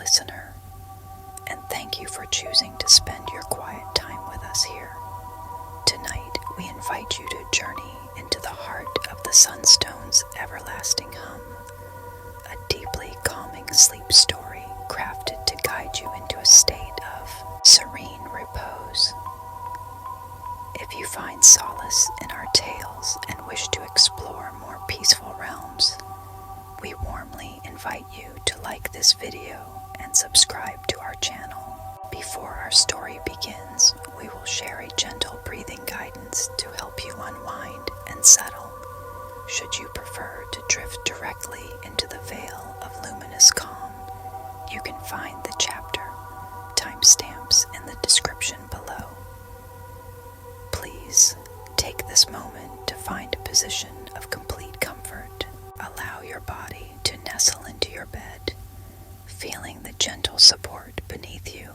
listener, and thank you for choosing to spend your quiet time with us here. Tonight, we invite you to journey into the heart of the Sunstone's everlasting hum, a deeply calming sleep story crafted to guide you into a state of serene repose. If you find solace in our tales and wish to explore more peaceful realms, we warmly invite you to like this video and subscribe to our channel. Before our story begins, we will share a gentle breathing guidance to help you unwind and settle. Should you prefer to drift directly into the Vale of Luminous Calm, you can find the chapter timestamps in the description below. Please take this moment to find a position of complete comfort. Allow your body to nestle into your bed, feeling the gentle support beneath you,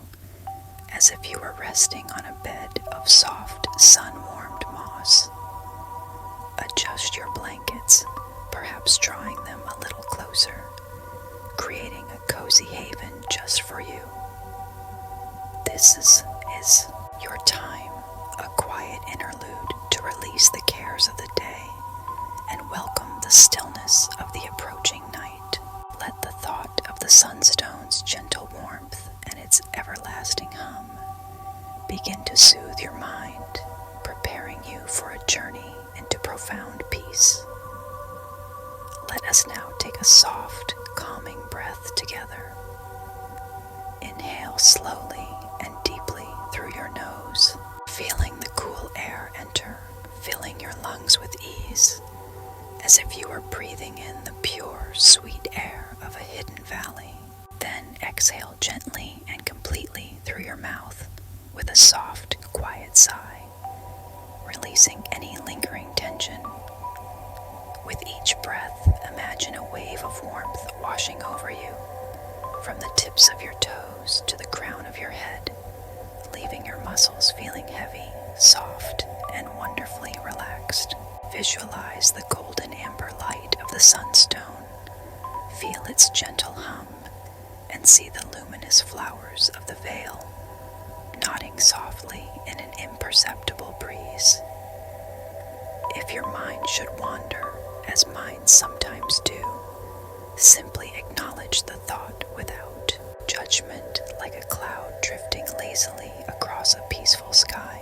as if you were resting on a bed of soft, sun-warmed moss. Adjust your blankets, perhaps drawing them a little closer, creating a cozy haven just for you. This is your time, a quiet interlude to release the cares of the day and welcome the stillness of the approaching night. Let the thought of the Sunstone's gentle warmth and its everlasting hum begin to soothe your mind, preparing you for a journey into profound peace. Let us now take a soft, calming breath together. Inhale slowly and deeply through your nose, feeling the cool air enter, filling your lungs with ease, as if you were breathing in the pure, sweet air of a hidden valley. Then exhale gently and completely through your mouth with a soft, quiet sigh, releasing any lingering tension. With each breath, imagine a wave of warmth washing over you, from the tips of your toes to the crown of your head, leaving your muscles feeling heavy, soft, and wonderfully relaxed. Visualize the golden amber light of the Sunstone. Feel its gentle hum and see the luminous flowers of the Vale nodding softly in an imperceptible breeze. If your mind should wander, as minds sometimes do, simply acknowledge the thought without judgment, like a cloud drifting lazily across a peaceful sky,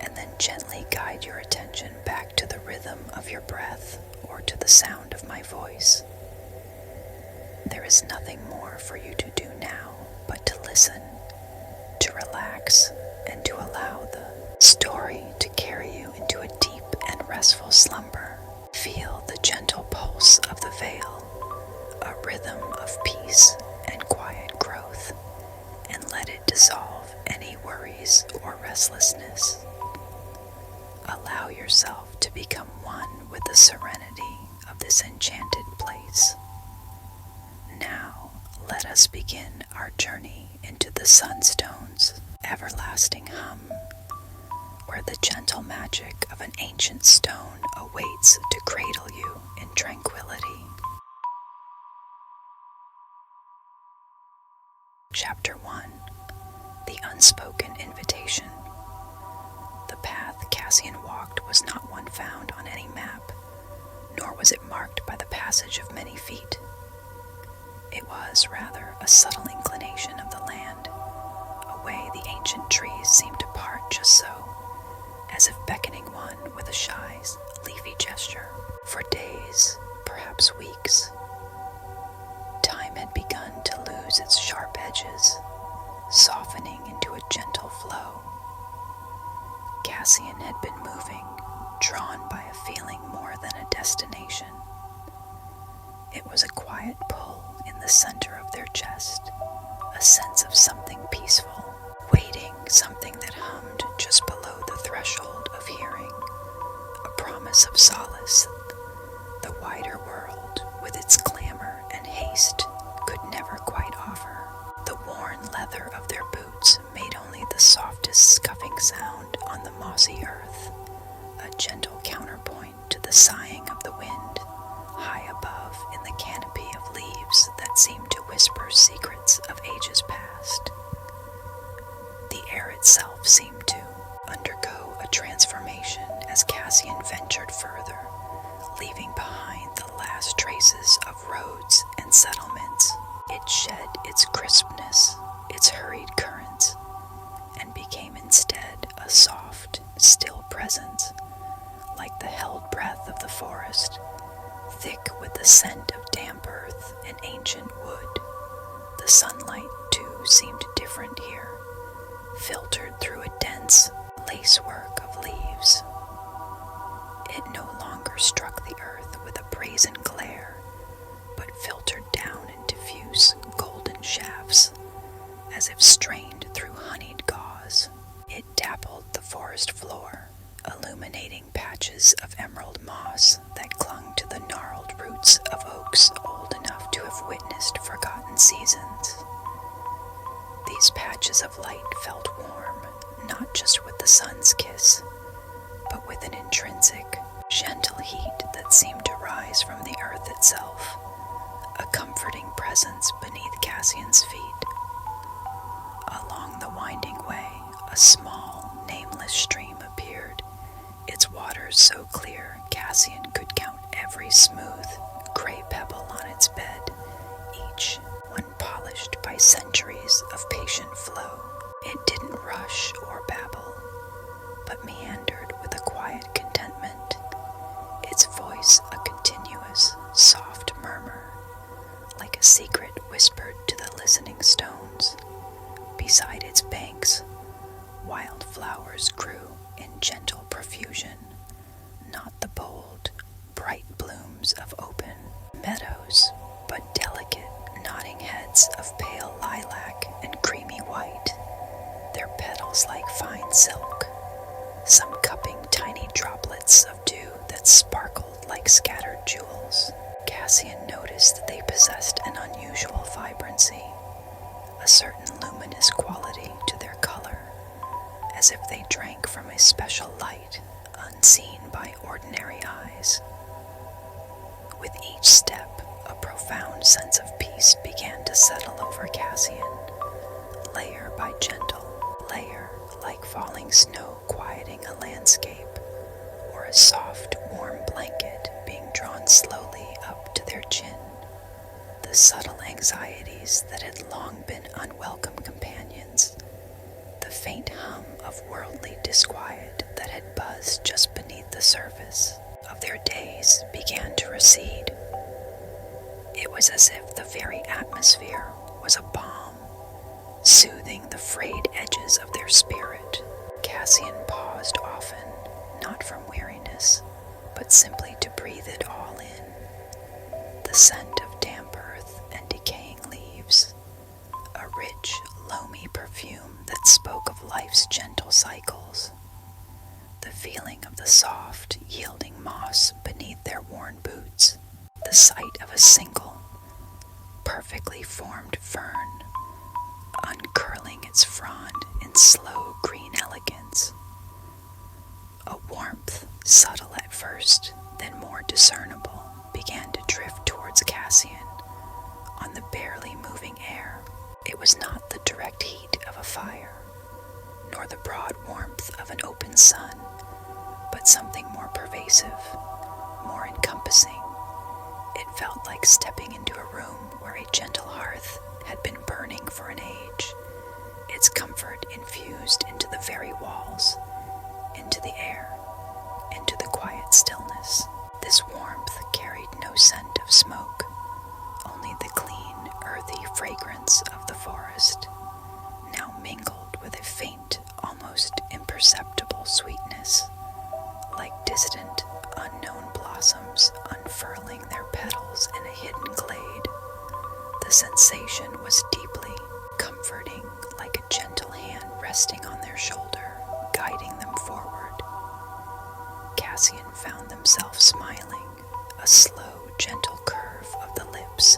and then gently guide your attention back to the rhythm of your breath or to the sound of my voice. There is nothing more for you to do now but to listen, to relax, and to allow the story to carry you into a deep and restful slumber. Feel the gentle pulse of the Vale, a rhythm of peace and quiet growth, and let it dissolve any worries or restlessness. Allow yourself to become one with the serenity of this enchanted place. Now, let us begin our journey into the Sunstone's everlasting hum, where the gentle magic of an ancient stone awaits to cradle you in tranquility. Chapter 1. The Unspoken Invitation. The path Cassian walked was not one found on any map, nor was it marked by the passage of many feet. It was, rather, a subtle inclination of the land, a way the ancient trees seemed to part just so, as if beckoning one with a shy, leafy gesture. For days, perhaps weeks, time had begun to lose its sharp edges, softening into a gentle flow. Cassian had been moving, drawn by a feeling more than a destination. It was a quiet pull in the center of their chest, a sense of something peaceful, waiting, something that hummed just below the threshold of hearing, a promise of solace. The wider world, with its clamor and haste, could never quite offer. The worn leather of their boots made only the softest scuffing sound on the mossy earth, a gentle counterpoint to the sighing of the wind, high above in the canopy of leaves that seemed to whisper secrets of It shed its crispness, its hurried currents, and became instead a soft, still presence, like the held breath of the forest, thick with the scent of damp earth and ancient wood. The sunlight, too, seemed different here, filtered through a dense lacework of leaves. It no longer struck the earth with a brazen glare, but filtered down in diffuse golden shafts, as if strained through honeyed gauze. It dappled the forest floor, illuminating patches of emerald moss that clung to the gnarled roots of oaks old enough to have witnessed forgotten seasons. These patches of light felt warm, not just with the sun's kiss, but with an intrinsic, gentle heat that seemed to rise from the earth itself, a comforting presence beneath Cassian's feet. Along the winding way, a small, nameless stream appeared, its waters so clear Cassian could count every smooth, gray pebble on its bed, each one polished by centuries of patient flow. It didn't rush or babble, but meandered with a quiet contentment, its voice a continuous, soft murmur, like a secret whispered to the listening stones. Beside its banks, wild flowers grew in gentle profusion, not the bold, bright blooms of open meadows, but delicate, nodding heads of pale lilac and creamy white, their petals like fine silk, some cupping tiny droplets of dew that sparkled like scattered jewels. Cassian noticed they possessed an unusual vibrancy, a certain luminous quality to their color, as if they drank from a special light unseen by ordinary eyes. With each step, a profound sense of peace began to settle over Cassian, layer by gentle layer, like falling snow quieting a landscape, or a soft, warm blanket being drawn slowly up to their chin. The subtle anxieties that had long been unwelcome companions, the faint hum of worldly disquiet that had buzzed just beneath the surface of their days, began to recede. It was as if the very atmosphere was a balm, soothing the frayed edges of their spirit. Cassian paused often, not from weariness, but simply to breathe it all in. The scent of damp earth and decaying leaves, a rich, loamy perfume that spoke of life's gentle cycles, the feeling of the soft, yielding moss beneath their worn boots, the sight of a single, perfectly formed fern, uncurling its frond in slow green elegance. A warmth, subtle at first, then more discernible, began to drift towards Cassian on the barely moving air. It was not the direct heat of a fire, nor the broad warmth of an open sun, but something more pervasive, more encompassing. It felt like stepping into a room where a gentle hearth had been burning for an age, its comfort infused into the very walls, into the air, into the quiet stillness. This warmth carried no scent of smoke, only the clean, earthy fragrance of the forest, now mingled with a faint, almost imperceptible sweetness, like distant, unknown blossoms unfurling their petals in a hidden glade. The sensation was deeply comforting, like a gentle hand resting on their shoulder, guiding them forward. Cassian found themselves smiling, a slow, gentle curve of the lips,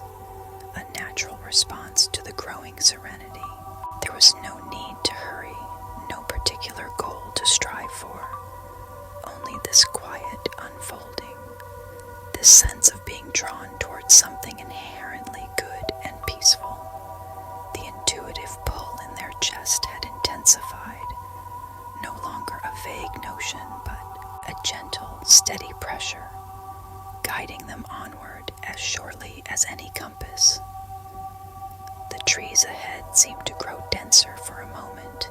a natural response to the growing serenity. There was no need to hurry, no particular goal to strive for, only this quiet unfolding, this sense of being drawn towards something inherently good and peaceful. The intuitive pull in their chest had intensified, no longer a vague notion, but a gentle, steady pressure, guiding them onward as surely as any compass. trees ahead seemed to grow denser for a moment,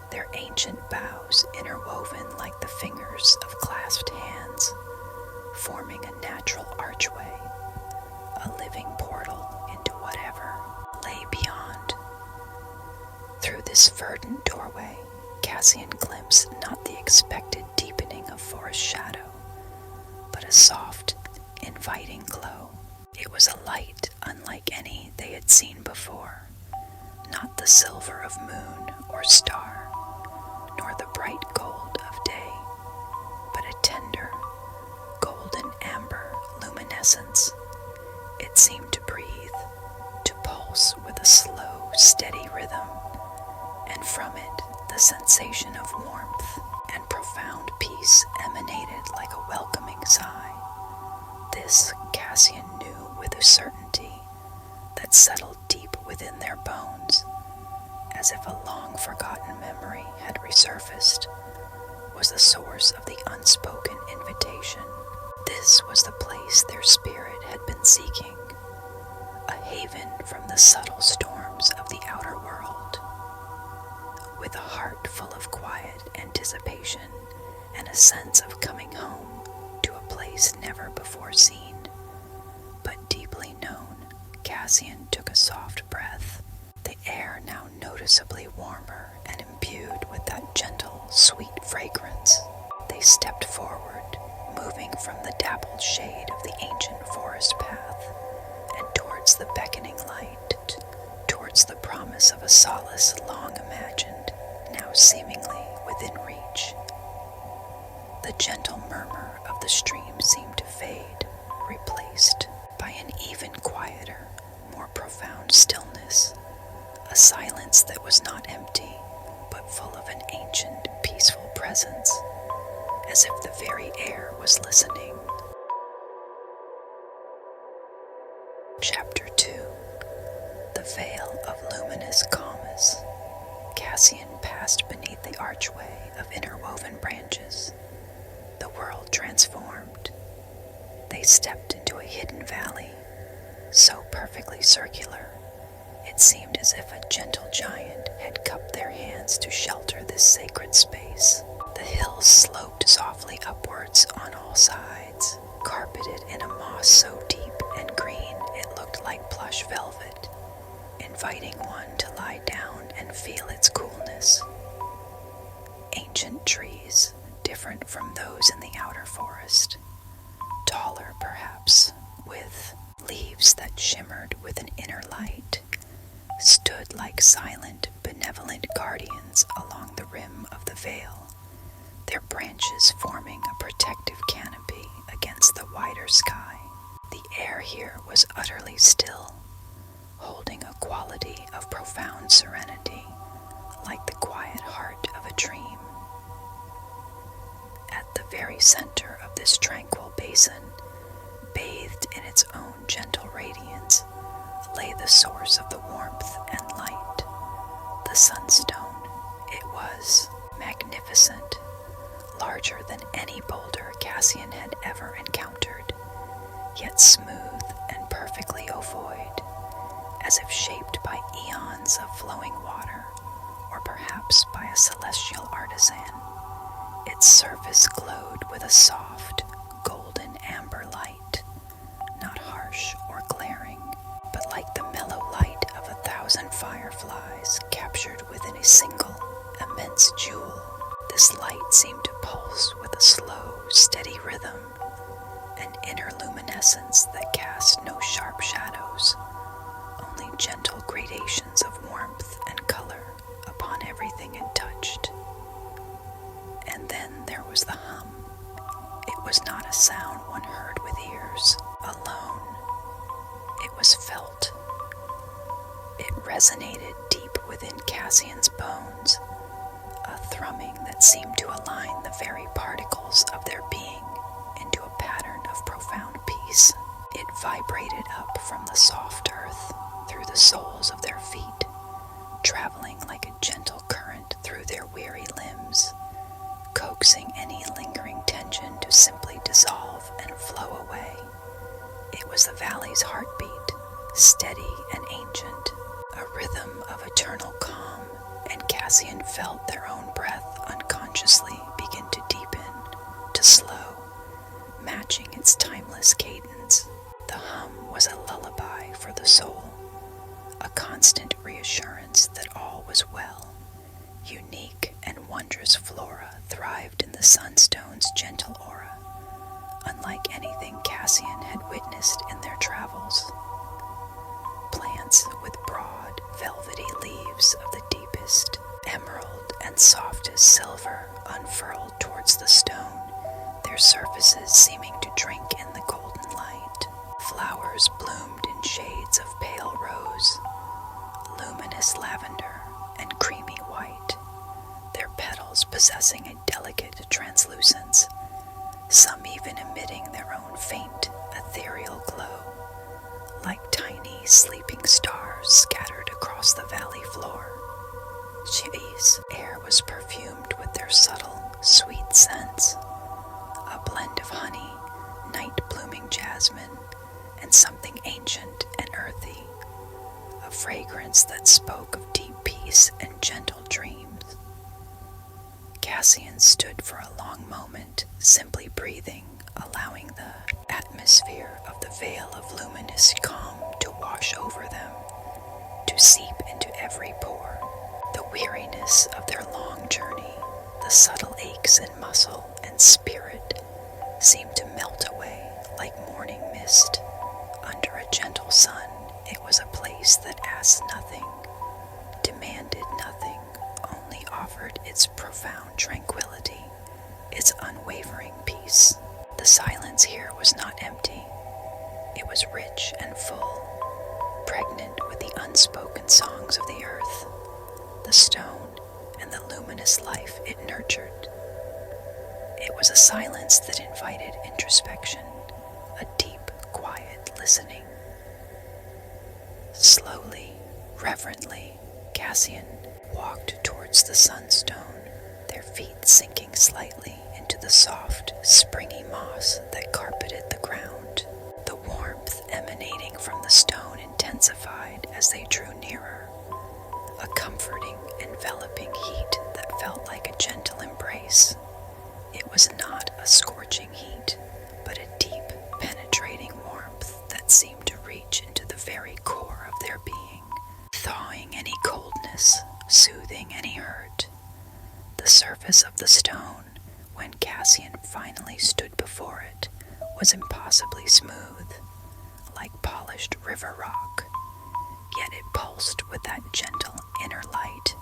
their ancient boughs interwoven like the fingers of clasped hands, forming a natural archway, a living portal into whatever lay beyond. Through this verdant doorway, Cassian glimpsed not the expected deepening of forest shadow, but a soft, inviting glow. It was a light unlike any they had seen before, not the silver of moon or star, nor the bright gold of day, but a tender, golden amber luminescence. It seemed to breathe, to pulse with a slow, steady rhythm, and from it the sensation of warmth and profound peace emanated like a welcoming sigh. This Cassian knew with a certainty that settled deep within their bones, as if a long-forgotten memory had resurfaced, was the source of the unspoken invitation. This was the place their spirit had been seeking, a haven from the subtle storms of the outer world. With a heart full of quiet anticipation and a sense of coming home to a place never before seen, but deeply known, Cassian took a soft breath, the air now noticeably warmer and imbued with that gentle, sweet fragrance. They stepped forward, moving from the dappled shade of the ancient forest path and towards the beckoning light, towards the promise of a solace long imagined, now seemingly within reach. The gentle murmur of the stream seemed to fade, replaced by an even quieter, more profound stillness, a silence that was not empty, but full of an ancient, peaceful presence, as if the very air was listening. Chapter 2. The Vale of Luminous Calm. Cassian passed beneath the archway of interwoven branches. The world transformed. They stepped into a hidden valley, so perfectly circular, it seemed as if a gentle giant had cupped their hands to shelter this sacred space. The hills sloped softly upwards on all sides, carpeted in a moss so deep and green it looked like plush velvet, inviting one to lie down and feel its coolness. Ancient trees, different from those in the outer forest, taller perhaps, with leaves that shimmered with an inner light, stood like silent, benevolent guardians along the rim of the vale, their branches forming a protective canopy against the wider sky. The air here was utterly still, holding a quality of profound serenity, like the quiet heart of a dream. At the very center of this tranquil basin, bathed in its own gentle radiance, lay the source of the warmth and light, the Sunstone. It was magnificent, larger than any boulder Cassian had ever encountered, yet smooth and perfectly ovoid, as if shaped by eons of flowing water, or perhaps by a celestial artisan. Its surface glowed with a soft, golden amber light, not harsh or glaring, but like the mellow light of 1,000 fireflies captured within a single, immense jewel. This light seemed to pulse with a slow, steady rhythm, an inner luminescence that cast no sharp shadows, only gentle gradations of warmth and color upon everything it touched. And then there was the hum. It was not a sound one heard with ears alone. It was felt. It resonated deep within Cassian's bones, a thrumming that seemed to align the very particles of their being into a pattern of profound peace. It vibrated up from the soft earth through the soles of their feet, traveling like a gentle current through their weary limbs, coaxing any lingering tension to simply dissolve and flow away. It was the valley's heartbeat, steady and ancient, a Cassian felt their own breath unconsciously begin to deepen, to slow, matching its timeless cadence. The hum was a lullaby for the soul, a constant reassurance that all was well. Unique and wondrous flora thrived in the Sunstone's gentle aura, unlike anything Cassian had witnessed in their travels. Plants with broad, velvety leaves of the deepest emerald and softest silver unfurled towards the stone, their surfaces seeming to drink in the golden light. Flowers bloomed in shades of pale rose, luminous lavender, and creamy white, their petals possessing a delicate translucence, some even emitting their own faint, ethereal glow, like tiny sleeping stars scattered across the valley floor. Chi's air was perfumed with their subtle, sweet scents, a blend of honey, night-blooming jasmine, and something ancient and earthy, a fragrance that spoke of deep peace and gentle dreams. Cassian stood for a long moment, simply breathing, allowing the atmosphere of the Vale of Luminous Calm to wash over them, to seep into every pore. The weariness of their long journey, the subtle aches in muscle and spirit, seemed to melt away like morning mist. Under a gentle sun, it was a place that asked nothing, demanded nothing, only offered its profound tranquility, its unwavering peace. The silence here was not empty. It was rich and full, pregnant with the unspoken songs of the earth, the stone, and the luminous life it nurtured. It was a silence that invited introspection, a deep, quiet listening. Slowly, reverently, Cassian walked towards the Sunstone, their feet sinking slightly into the soft, springy moss that carpeted the ground. The warmth emanating from the stone intensified as they drew nearer, a comforting, enveloping heat that felt like a gentle embrace. It was not a scorching heat, but a deep, penetrating warmth that seemed to reach into the very core of their being, thawing any coldness, soothing any hurt. The surface of the stone, when Cassian finally stood before it, was impossibly smooth, like polished river rock, yet it pulsed with that gentle inner light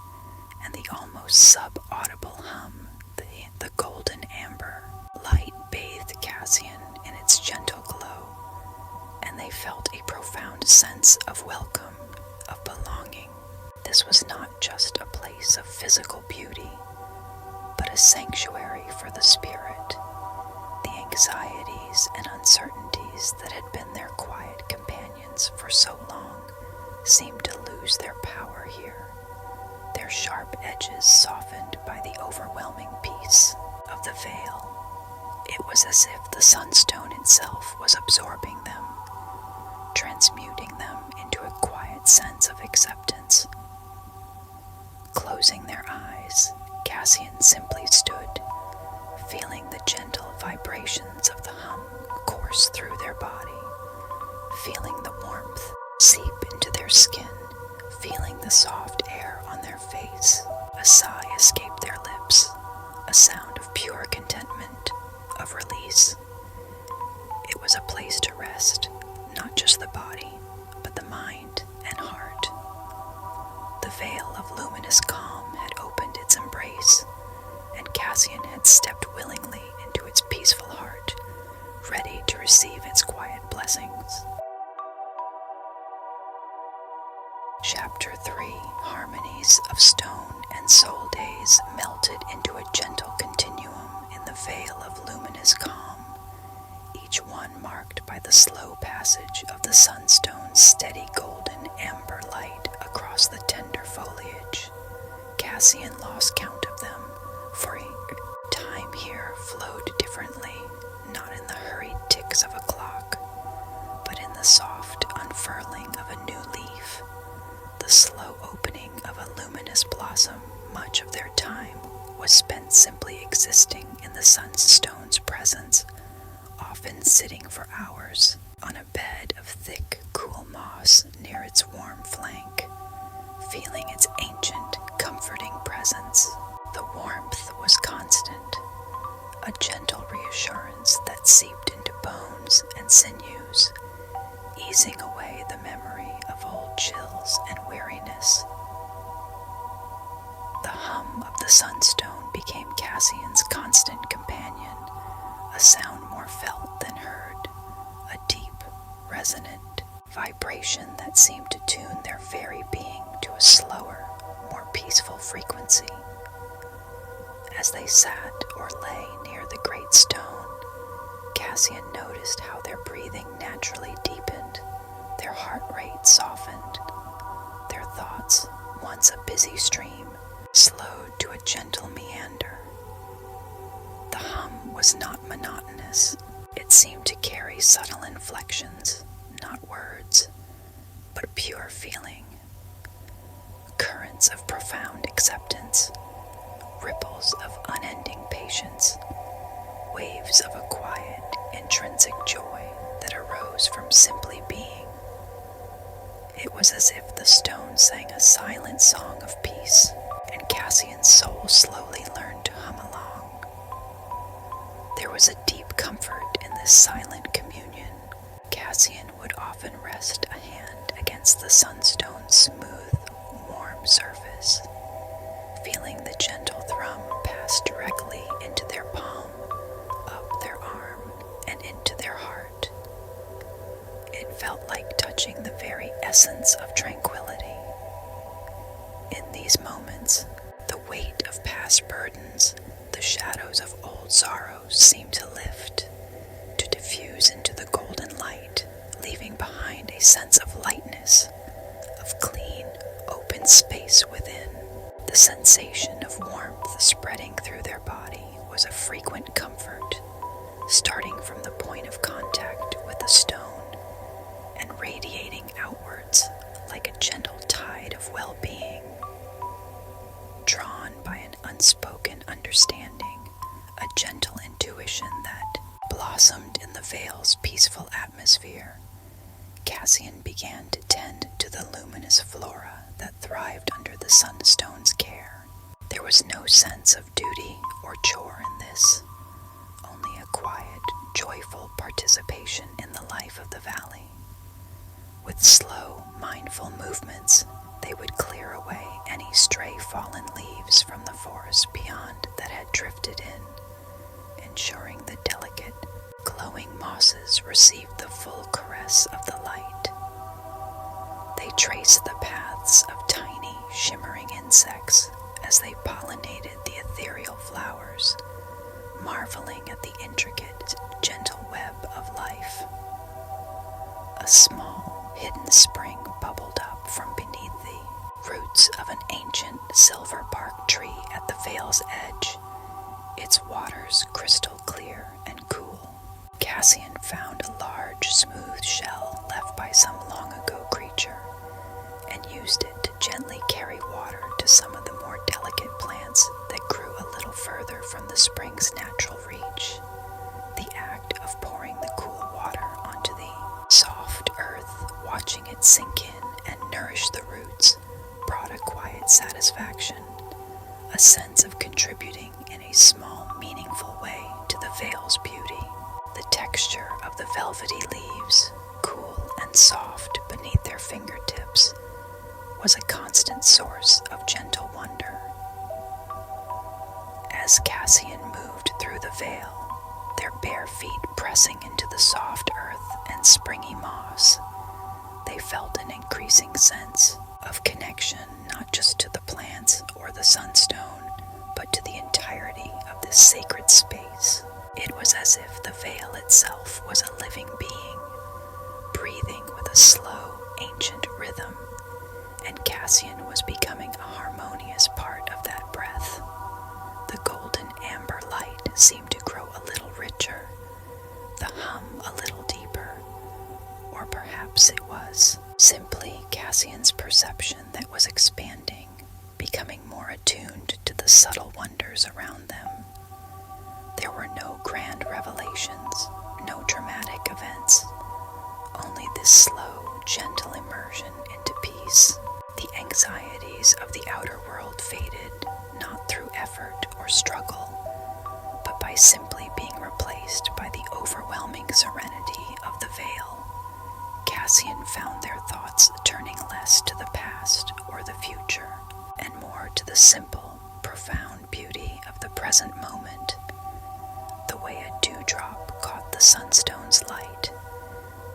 and the almost sub-audible hum, the golden amber. Light bathed Cassian in its gentle glow, and they felt a profound sense of welcome, of belonging. This was not just a place of physical beauty, but a sanctuary for the spirit. The anxieties and uncertainties that had been their quiet companions for so long seemed to lose their power here, their sharp edges softened by the overwhelming peace of the Vale. It was as if the Sunstone itself was absorbing them, transmuting them into a quiet sense of acceptance. Closing their eyes, Cassian simply stood, feeling the gentle vibrations of the hum course through their body, feeling the warmth seep into their skin, feeling the soft air on their face. A sigh escaped their lips, a sound of pure contentment, of release. It was a place to rest, not just the body, but the mind and heart. The Vale of Luminous Calm had opened its embrace, and Cassian had stepped willingly into its peaceful heart, ready to receive its quiet blessings. Chapter 3, Harmonies of Stone and Soul Days melted into a gentle continuum in the Vale of Luminous Calm, each one marked by the slow passage of the Sunstone's steady golden amber light across the tender foliage. Cassian lost count of them, for time here flowed differently, not in the hurried ticks of a clock, but in the soft unfurling of a new leaf, the slow opening of a luminous blossom much was spent simply existing in the Sunstone's presence, often sitting for hours on a bed of thick, cool moss near its warm flank, feeling its ancient, comforting presence. The warmth was constant, a gentle reassurance that seeped into bones and sinews, easing away the memory of old chills and weariness. The hum of the Sunstone became Cassian's constant companion, a sound more felt than heard, a deep, resonant vibration that seemed to tune their very being to a slower, more peaceful frequency. As they sat or lay near the great stone, Cassian noticed how their breathing naturally deepened, their heart rate softened, their thoughts, once a busy stream, slowed to a gentle meander. The hum was not monotonous. It seemed to carry subtle inflections, not words, but pure feeling. Currents of profound acceptance, ripples of unending patience, waves of a quiet, intrinsic joy that arose from simply being. It was as if the stone sang a silent song of peace, and Cassian's soul slowly learned to hum along. There was a deep comfort in this silent communion. Cassian would often rest a hand against the Sunstone's smooth, warm surface, feeling the gentle thrum pass directly into their palm, up their arm, and into their heart. It felt like touching the very essence of tranquility. In these moments, the weight of past burdens, the shadows of old sorrows seemed to lift, to diffuse into the golden light, leaving behind a sense of lightness, of clean, open space within. The sensation of warmth spreading through their body was a frequent comfort, starting from the point of contact with the stone and radiating outwards like a gentle tide of well-being. Drawn by an unspoken understanding, a gentle intuition that blossomed in the Vale's peaceful atmosphere, Cassian began to tend to the luminous flora that thrived under the Sunstone's care. There was no sense of duty or chore in this, only a quiet, joyful participation in the life of the valley. With slow, mindful movements, they would clear away any stray fallen leaves from the forest beyond that had drifted in, ensuring the delicate, glowing mosses received the full caress of the light. They traced the paths of tiny, shimmering insects as they pollinated the ethereal flowers, marveling at the intricate, gentle web of life. A small, hidden spring bubbled up from beneath the roots of an ancient silver bark tree at the Vale's edge, its waters crystal clear and cool. Cassian found a large, smooth shell left by some long-ago creature, and used it to gently carry water to some of the more delicate plants that grew a little further from the spring's natural reach. The act of pouring the cool water onto the soft earth, watching it sink in and nourish the roots, brought a quiet satisfaction, a sense of contributing in a small, meaningful way to the Vale's beauty. The texture of the velvety leaves, cool and soft beneath their fingertips, was a constant source of gentle wonder. As Cassian moved through the Vale, their bare feet pressing into the soft earth and springy moss, they felt an increasing sense of connection not just to the plants or the Sunstone, but to the entirety of this sacred space. It was as if the Vale itself was a living being, breathing with a slow, ancient rhythm, and Cassian was becoming a harmonious part of that breath. The golden amber light seemed to grow a little richer, the hum a little deeper, or perhaps it was simply Cassian's perception that was expanding, becoming more attuned to the subtle wonders around them. There were no grand revelations, no dramatic events, only this slow, gentle immersion into peace. The anxieties of the outer world faded, not through effort or struggle, but by simply being replaced by the overwhelming serenity of the Vale. Cassian found their thoughts turning less to the past or the future, and more to the simple, profound beauty of the present moment. The way a dewdrop caught the sunstone's light,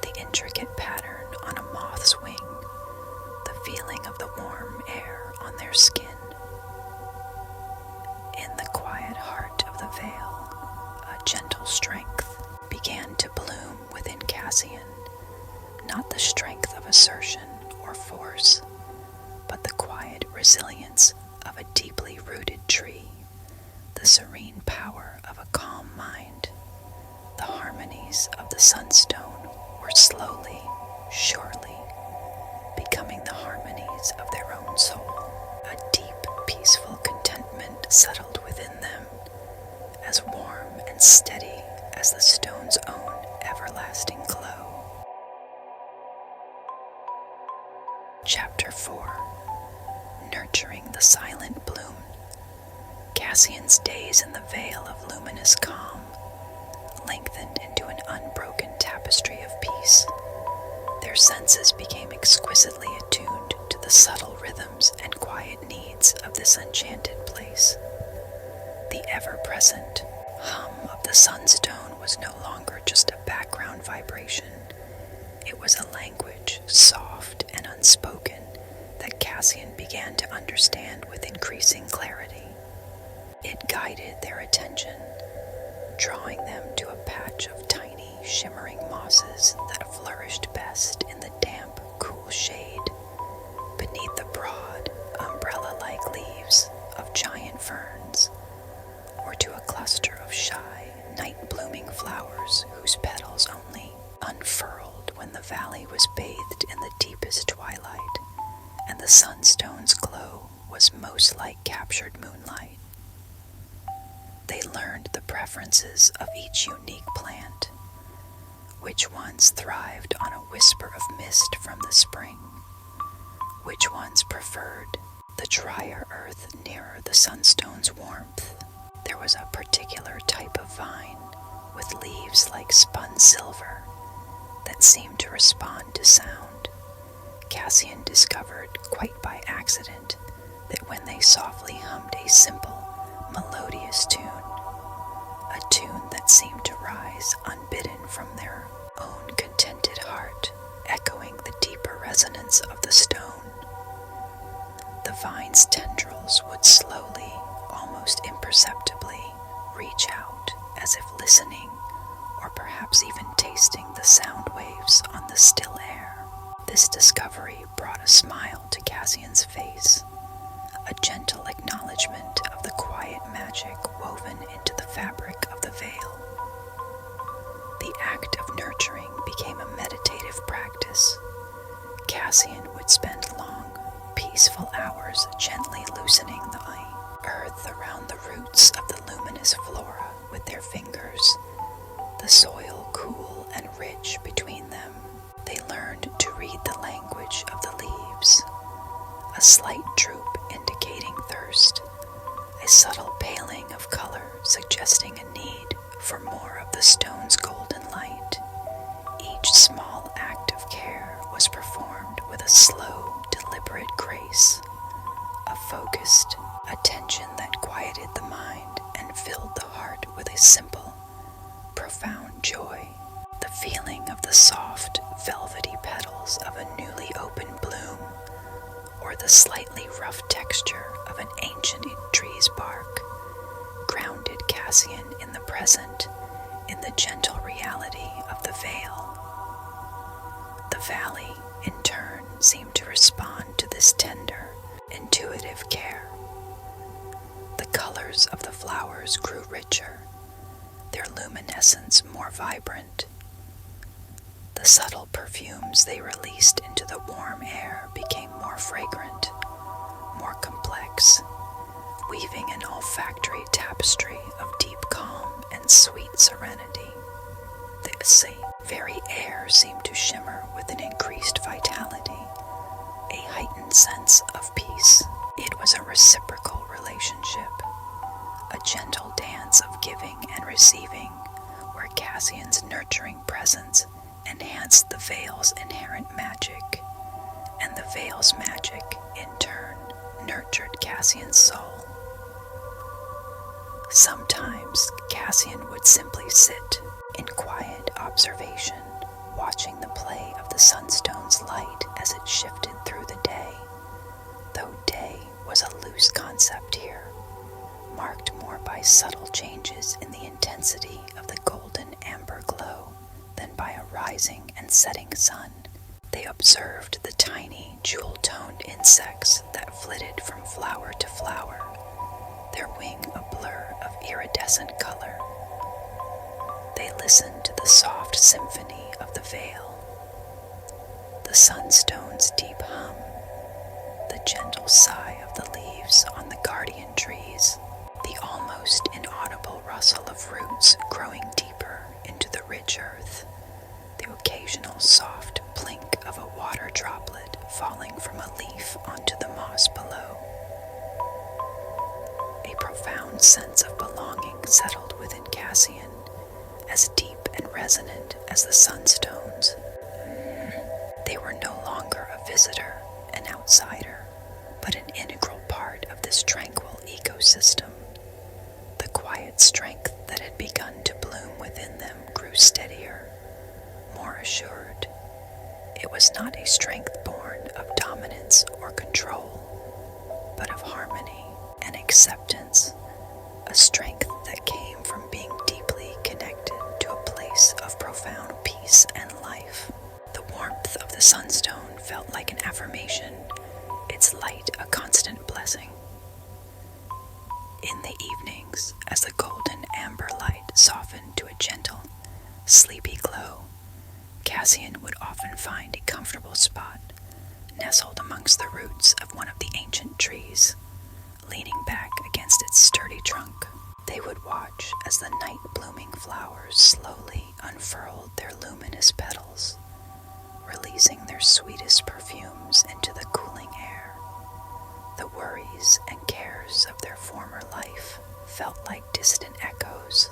the intricate pattern on a moth's wing, the feeling of the warm air on their skin. In the quiet heart of the Vale, a gentle strength began to bloom within Cassian, not the strength of assertion or force, but the quiet resilience of a deeply rooted tree, the serene power of a calm mind. The harmonies of the Sunstone were slowly, surely, becoming the harmonies of their own soul. A deep, peaceful contentment settled within them, as warm and steady as the stone's own everlasting glow. Chapter 4. Nurturing the Silent Bloom. Cassian's days in the Vale of Luminous Calm lengthened into an unbroken tapestry of peace. Their senses became exquisitely attuned to the subtle rhythms and quiet needs of this enchanted place. The ever-present hum of the Sunstone was no longer just a background vibration. It was a language, soft and unspoken, that Cassian began to understand with increasing clarity. It guided their attention, drawing them to a patch of tiny, shimmering mosses that flourished best in the damp, cool shade, beneath the broad, umbrella-like leaves of giant ferns, or to a cluster of shy, night-blooming flowers whose petals only unfurled when the valley was bathed in the deepest twilight, and the sunstone's glow was most like captured moonlight. They learned the preferences of each unique plant, which ones thrived on a whisper of mist from the spring, which ones preferred the drier earth nearer the sunstone's warmth. There was a particular type of vine with leaves like spun silver that seemed to respond to sound. Cassian discovered quite by accident that when they softly hummed a simple, melodious tune, a tune that seemed to rise unbidden from their own contented heart, echoing the deeper resonance of the stone, the vine's tendrils would slowly, almost imperceptibly, reach out as if listening, or perhaps even tasting the sound waves on the still air. This discovery brought a smile to Cassian's face, a gentle acknowledgement of the quiet magic woven into the fabric of the Vale. The act of nurturing became a meditative practice. Cassian would spend long, peaceful hours gently loosening the earth around the roots of the luminous flora with their fingers, the soil cool and rich between them. They learned to read the language of the leaves, a slight droop indicating thirst, a subtle paling of color suggesting a need for more of the stone's golden light. Each small act of care was performed with a slow, deliberate grace, a focused attention that quieted the mind and filled the heart with a simple, profound joy. The feeling of the soft, velvety petals of a newly opened bloom, or the slightly rough texture of an ancient tree's bark, grounded Cassian in the present, in the gentle reality of the Vale. The valley, in turn, seemed to respond to this tender, intuitive care. The colors of the flowers grew richer, their luminescence more vibrant. The subtle perfumes they released into the warm air became more fragrant, more complex, sense of peace. It was a reciprocal relationship, a gentle dance of giving and receiving, where Cassian's nurturing presence enhanced the Vale's inherent magic, and the Vale's magic, in turn, nurtured Cassian's soul. Sometimes Cassian would simply sit in quiet observation, watching the play of the Sunstone's light as it shifted through the day, though day was a loose concept here, marked more by subtle changes in the intensity of the golden amber glow than by a rising and setting sun. They observed the tiny, jewel-toned insects that flitted from flower to flower, their wing a blur of iridescent color. They listened to the soft symphony of the Vale, the Sunstone's deep hum, the gentle sigh of the leaves on the guardian trees, the almost inaudible rustle of roots growing deeper into the rich earth, the occasional soft plink of a water droplet falling from a leaf onto the moss below. A profound sense of belonging settled within Cassian, as deep and resonant as the Sunstones. They were no longer a visitor, an outsider, but an integral part of this tranquil ecosystem. The quiet strength that had begun to bloom within them grew steadier, more assured. It was not a strength born of dominance or control, but of harmony and acceptance, a strength that came from being deeply connected to a place of profound peace and life. The warmth of the Sunstone felt like an affirmation, its light a constant blessing. In the evenings, as the golden amber light softened to a gentle, sleepy glow, Cassian would often find a comfortable spot, nestled amongst the roots of one of the ancient trees, leaning back against its sturdy trunk. They would watch as the night-blooming flowers slowly unfurled their luminous petals, releasing their sweetest perfumes into the cooling air. The worries and cares of their former life felt like distant echoes,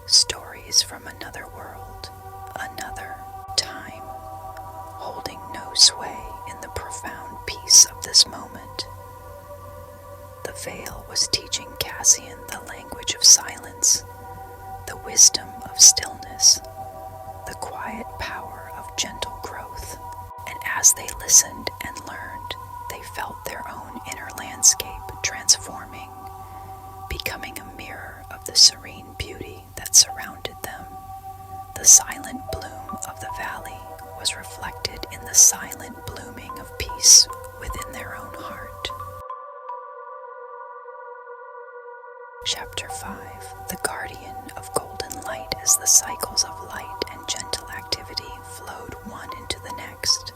stories from another world, another time, holding no sway in the profound peace of this moment. The Vale was teaching Cassian the language of silence, the wisdom of stillness, the quiet power of gentle growth, and as they listened and learned, they felt their own inner landscape transforming, becoming a mirror of the serene beauty that surrounded them. The silent bloom of the valley was reflected in the silent blooming of peace within their own heart. Chapter 5. The Guardian of Golden Light. As the cycles of light and gentle activity flowed one into the next,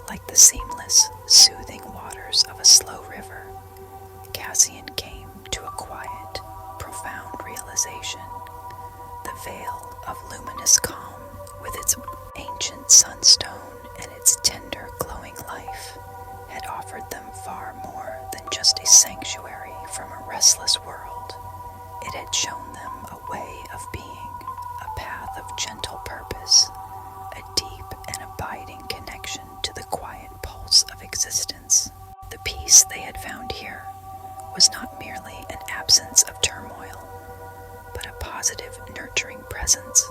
like the seamless, soothing waters of a slow river, Cassian came to a quiet, profound realization. The Vale of Luminous Calm, with its ancient sunstone and its tender, glowing life, had offered them far more than just a sanctuary from a restless world. It had shown them a way of being, a path of gentle purpose, a deep and abiding connection to the quiet pulse of existence. The peace they had found here was not merely an absence of turmoil, but a positive, nurturing presence,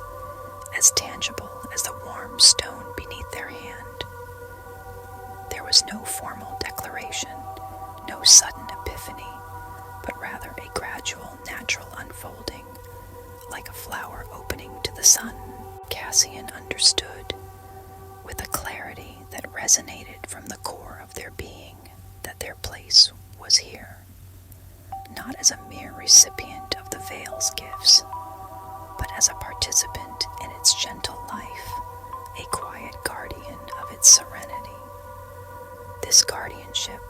as tangible as the warm stone beneath their hand. There was no formal declaration, no sudden epiphany, but rather a gradual, natural unfolding, like a flower opening to the sun. Cassian understood, with a clarity that resonated from the core of their being, that their place was here, not as a mere recipient of the Vale's gifts, but as a participant in its gentle life, a quiet guardian of its serenity. This guardianship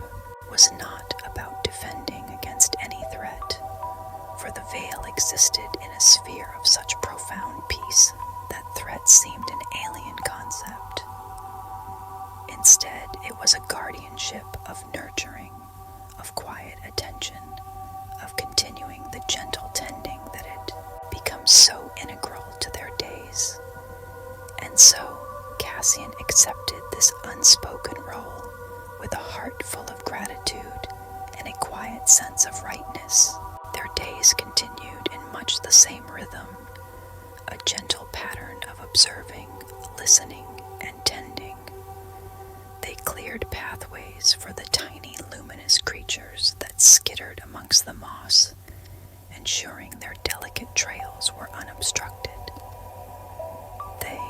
was not about defending against any threat, for the Vale existed in a sphere of such profound peace that threat seemed an alien concept. Instead, it was a guardianship of nurturing, of quiet attention, of continuing the gentle tending that had become so integral to their days. And so, Cassian accepted this unspoken role with a heart full of gratitude and a quiet sense of rightness. Their days continued in much the same rhythm, a gentle pattern of observing, listening, and tending. They cleared pathways for the tiny luminous creatures that skittered amongst the moss, ensuring their delicate trails were unobstructed. They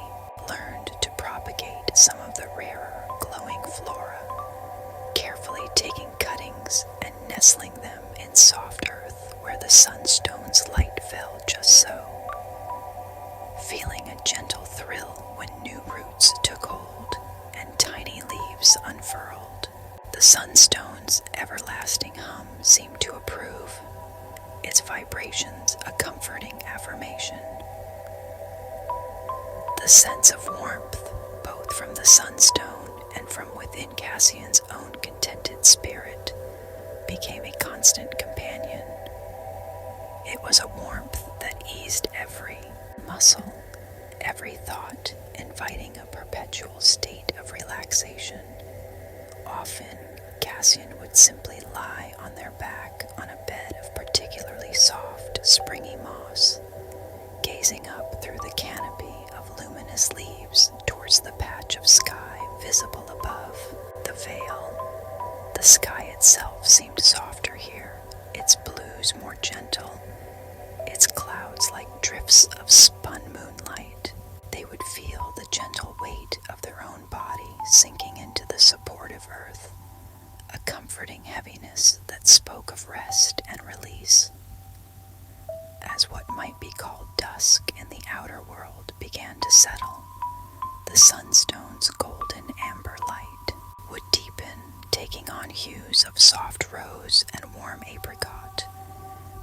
learned to propagate some of the rarer glowing flora, carefully taking cuttings and nestling them in soft earth where the sunstone's light fell just so, feeling a gentle thrill when new roots took hold and tiny leaves unfurled. The sunstone's everlasting hum seemed to approve, its vibrations a comforting affirmation. The sense of warmth, both from the sunstone and from within Cassian's own contented spirit, became a constant companion. It was a warmth that eased every muscle, every thought, inviting a perpetual state of relaxation. Often, Cassian would simply lie on their back on a bed of particularly soft, springy moss, gazing up through the canopy of luminous leaves towards the patch of sky visible above the Vale. The sky itself seemed softer here, its blues more gentle, its clouds like drifts of spun moonlight. They would feel the gentle weight of their own body sinking into the supportive earth, a comforting heaviness that spoke of rest and release. As what might be called dusk in the outer world began to settle, the sunstone's golden amber light would deepen, taking on hues of soft rose and warm apricot,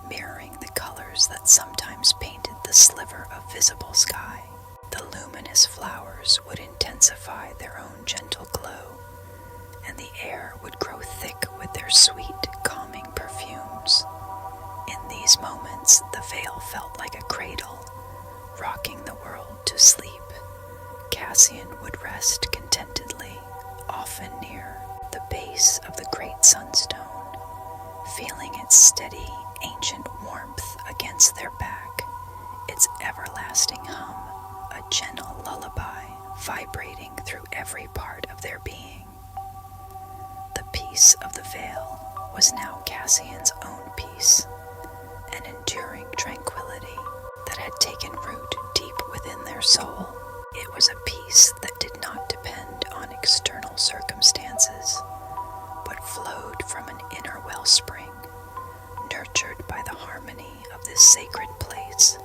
mirroring the colors that sometimes painted the sliver of visible sky. The luminous flowers would intensify their own gentle glow, and the air would grow thick with their sweet, calming perfumes. In these moments, the Vale felt like a cradle, rocking the world to sleep. Cassian would rest contentedly, often near the base of the great sunstone, feeling its steady, ancient warmth against their back, its everlasting hum, a gentle lullaby vibrating through every part of their being. The peace of the Vale was now Cassian's own peace, an enduring tranquility that had taken root deep within their soul. It was a peace that did not depend on external circumstances, but flowed from an inner wellspring, nurtured by the harmony of this sacred place.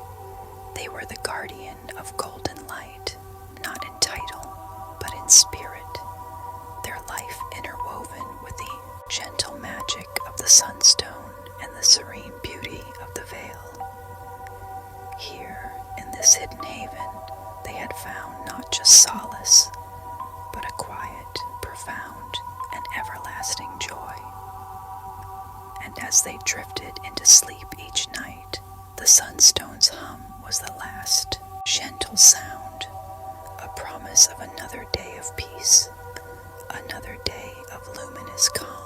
They were the guardian of golden light, not in title, but in spirit, their life interwoven with the gentle magic of the sunstone and the serene beauty of the Vale. Here, in this hidden haven, they had found not just solace, but a quiet, profound, and everlasting joy. And as they drifted into sleep each night, the sunstone's hum was the last gentle sound, a promise of another day of peace, another day of luminous calm.